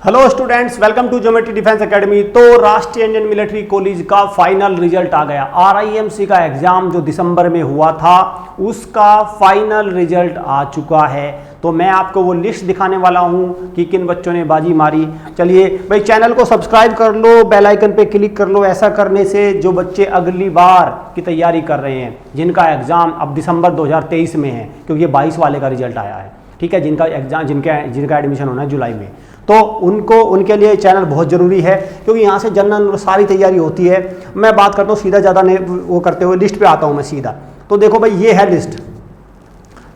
Hello students, welcome to geometry defence academy. तो राष्ट्रीय Indian military college का final result आ गया। आरआईएमसी का एग्जाम जो दिसंबर में हुआ था उसका फाइनल रिजल्ट आ चुका है। तो मैं आपको वो लिस्ट दिखाने वाला हूं कि किन बच्चों ने बाजी मारी। चलिए भाई, चैनल को सब्सक्राइब कर लो, बेल आइकन पे क्लिक कर लो। ऐसा करने से जो बच्चे अगली बार की तैयारी कर रहे हैं, जिनका एग्जाम अब दिसंबर 2023 में है, क्योंकि ये 22 वाले का रिजल्ट आया है, ठीक है, जिनका एग्जाम जिनका एडमिशन होना है जुलाई में, तो उनके लिए चैनल बहुत ज़रूरी है, क्योंकि यहाँ से जनरल सारी तैयारी होती है। मैं बात करता हूँ सीधा, ज़्यादा नहीं वो करते हुए लिस्ट पे आता हूँ मैं सीधा। तो देखो भाई, ये है लिस्ट,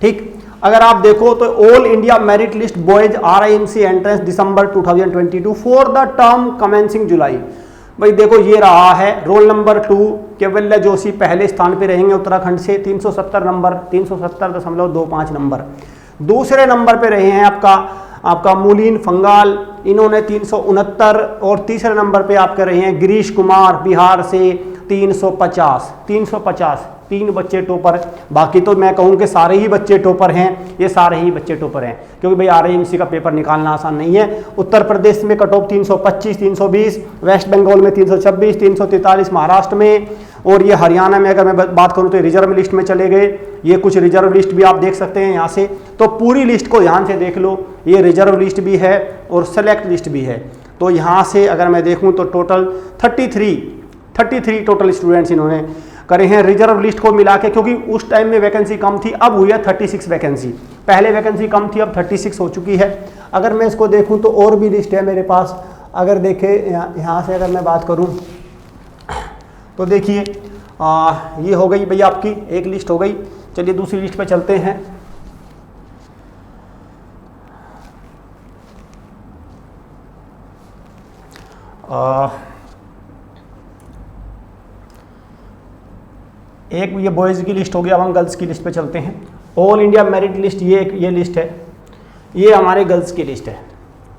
ठीक। अगर आप देखो तो all India merit list boys RIMC entrance December 2022 for the term commencing July. भाई देखो, ये रहा है रोल नंबर 2 केवल्य जोशी पहले स्थान पे रहेंगे उत्तराखंड से, 370 नंबर, 370.25 नंबर। दूसरे नंबर पे रहे हैं आपका मूलिन फंगाल, इन्होंने 369। और तीसरे नंबर पे आपके रहे हैं गिरीश कुमार बिहार से 350। 3 बच्चे टॉपर। बाकी तो मैं कहूँ कि सारे ही बच्चे टॉपर हैं, ये सारे ही बच्चे टॉपर हैं, क्योंकि भाई आरआईएमसी का पेपर निकालना आसान नहीं है। उत्तर प्रदेश में कट ऑफ 325, 320, वेस्ट बंगाल में 326, 343 महाराष्ट्र में, और ये हरियाणा में अगर मैं बात करूँ तो रिजर्व लिस्ट में चले गए। ये कुछ रिजर्व लिस्ट भी आप देख सकते हैं यहाँ से। तो पूरी लिस्ट को ध्यान से देख लो, ये रिजर्व लिस्ट भी है और सेलेक्ट लिस्ट भी है। तो यहाँ से अगर मैं देखूँ तो टोटल 33 टोटल स्टूडेंट्स इन्होंने करे हैं रिजर्व लिस्ट को मिला के, क्योंकि उस टाइम में वैकेंसी कम थी, अब हुई है 36 वैकेंसी। पहले वैकेंसी कम थी, अब 36 हो चुकी है। अगर मैं इसको देखूं तो और भी लिस्ट है मेरे पास। अगर देखें यहाँ से अगर मैं बात करूं तो देखिए, ये हो गई भैया आपकी एक लिस्ट हो गई। चलिए दूसरी लिस्ट पे चलते हैं। एक ये बॉयज़ की लिस्ट हो गई, अब हम गर्ल्स की लिस्ट पे चलते हैं। ऑल इंडिया मेरिट लिस्ट, ये लिस्ट है, ये हमारे गर्ल्स की लिस्ट है,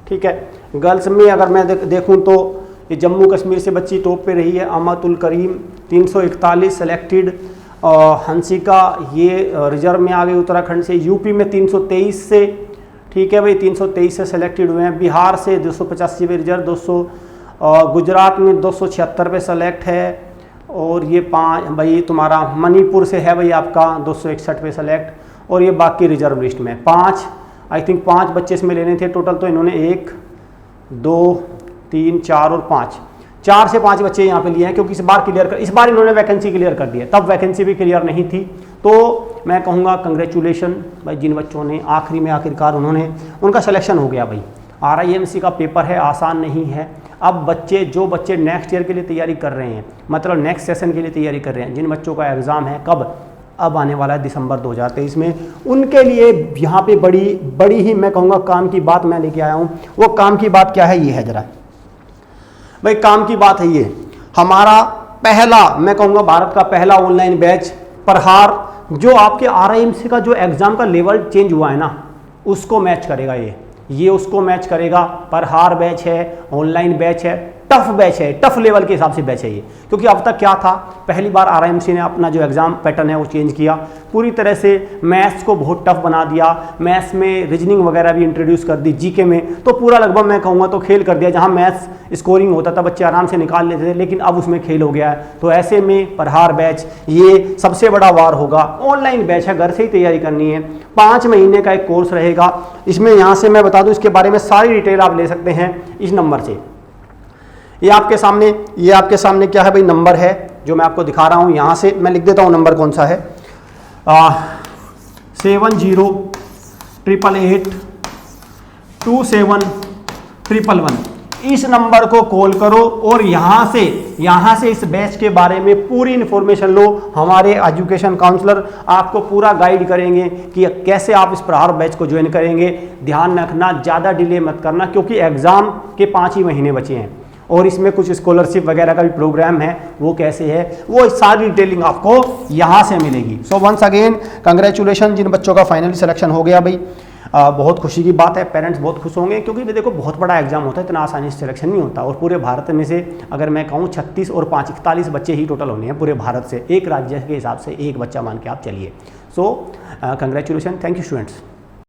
ठीक है। गर्ल्स में अगर मैं देखूं तो ये जम्मू कश्मीर से बच्ची टॉप पे रही है, अमतुल करीम 341 सेलेक्टेड। हंसिका ये रिजर्व में आ गई उत्तराखंड से। यूपी में 323 से, ठीक है भाई, 323 से सेलेक्टेड हुए हैं। बिहार से 285 पे रिजर्व, 200। गुजरात में 276 पे सेलेक्ट है। और ये 5 भाई तुम्हारा मणिपुर से है भाई आपका 261 पे सेलेक्ट। और ये बाकी रिजर्व लिस्ट में 5, आई थिंक 5 बच्चे इसमें लेने थे टोटल, तो इन्होंने 1, 2, 3, 4 और 5, 4 से 5 बच्चे यहाँ पे लिए हैं, क्योंकि इस बार इन्होंने वैकेंसी क्लियर कर दी है, तब वैकेंसी भी क्लियर नहीं थी। तो मैं कहूँगा कंग्रेचुलेशन भाई जिन बच्चों ने आखिरी में आखिरकार उनका सिलेक्शन हो गया भाई। आरआईएमसी का पेपर है, आसान नहीं है। अब जो बच्चे नेक्स्ट ईयर के लिए तैयारी कर रहे हैं, मतलब नेक्स्ट सेशन के लिए तैयारी कर रहे हैं, जिन बच्चों का एग्ज़ाम है कब, अब आने वाला है दिसंबर 2023 में, उनके लिए यहाँ पे बड़ी ही मैं कहूँगा काम की बात मैं लेके आया हूँ। वो काम की बात क्या है, ये है जरा भाई, काम की बात है ये। हमारा पहला, मैं कहूँगा भारत का पहला ऑनलाइन बैच प्रहार, जो आपके आरआईएमसी का जो एग्ज़ाम का लेवल चेंज हुआ है ना, उसको मैच करेगा। ये उसको मैच करेगा। प्रहार बैच है, ऑनलाइन बैच है, टफ बैच है, टफ लेवल के हिसाब से बैच है ये। क्योंकि अब तक क्या था, पहली बार आरआईएमसी ने अपना जो एग्ज़ाम पैटर्न है वो चेंज किया, पूरी तरह से मैथ्स को बहुत टफ बना दिया। मैथ्स में रीजनिंग वगैरह भी इंट्रोड्यूस कर दी, जीके में तो पूरा लगभग मैं कहूँगा तो खेल कर दिया। जहाँ मैथ्स स्कोरिंग होता था बच्चे आराम से निकाल लेते थे, लेकिन अब उसमें खेल हो गया है। तो ऐसे में प्रहार बैच ये सबसे बड़ा वार होगा। ऑनलाइन बैच है, घर से ही तैयारी करनी है। 5 महीने का एक कोर्स रहेगा। इसमें यहाँ से मैं बता दूँ, इसके बारे में सारी डिटेल आप ले सकते हैं इस नंबर से। ये आपके सामने क्या है भाई, नंबर है जो मैं आपको दिखा रहा हूँ। यहाँ से मैं लिख देता हूँ नंबर कौन सा है, 7088271111। इस नंबर को कॉल करो और यहाँ से इस बैच के बारे में पूरी इन्फॉर्मेशन लो। हमारे एजुकेशन काउंसलर आपको पूरा गाइड करेंगे कि कैसे आप इस प्रहार बैच को ज्वाइन करेंगे। ध्यान रखना, ज़्यादा डिले मत करना, क्योंकि एग्ज़ाम के 5 ही महीने बचे हैं और इसमें कुछ स्कॉलरशिप वगैरह का भी प्रोग्राम है, वो कैसे है वो सारी डिटेलिंग आपको यहाँ से मिलेगी। सो वंस अगेन कंग्रेचुलेशन जिन बच्चों का फाइनली सिलेक्शन हो गया भाई। बहुत खुशी की बात है, पेरेंट्स बहुत खुश होंगे, क्योंकि देखो बहुत बड़ा एग्जाम होता है, इतना आसानी से सिलेक्शन नहीं होता। और पूरे भारत में से अगर मैं कहूँ 36 और 5 41 बच्चे ही टोटल होने हैं पूरे भारत से, एक राज्य के हिसाब से एक बच्चा मान के आप चलिए। So congratulation, thank you students.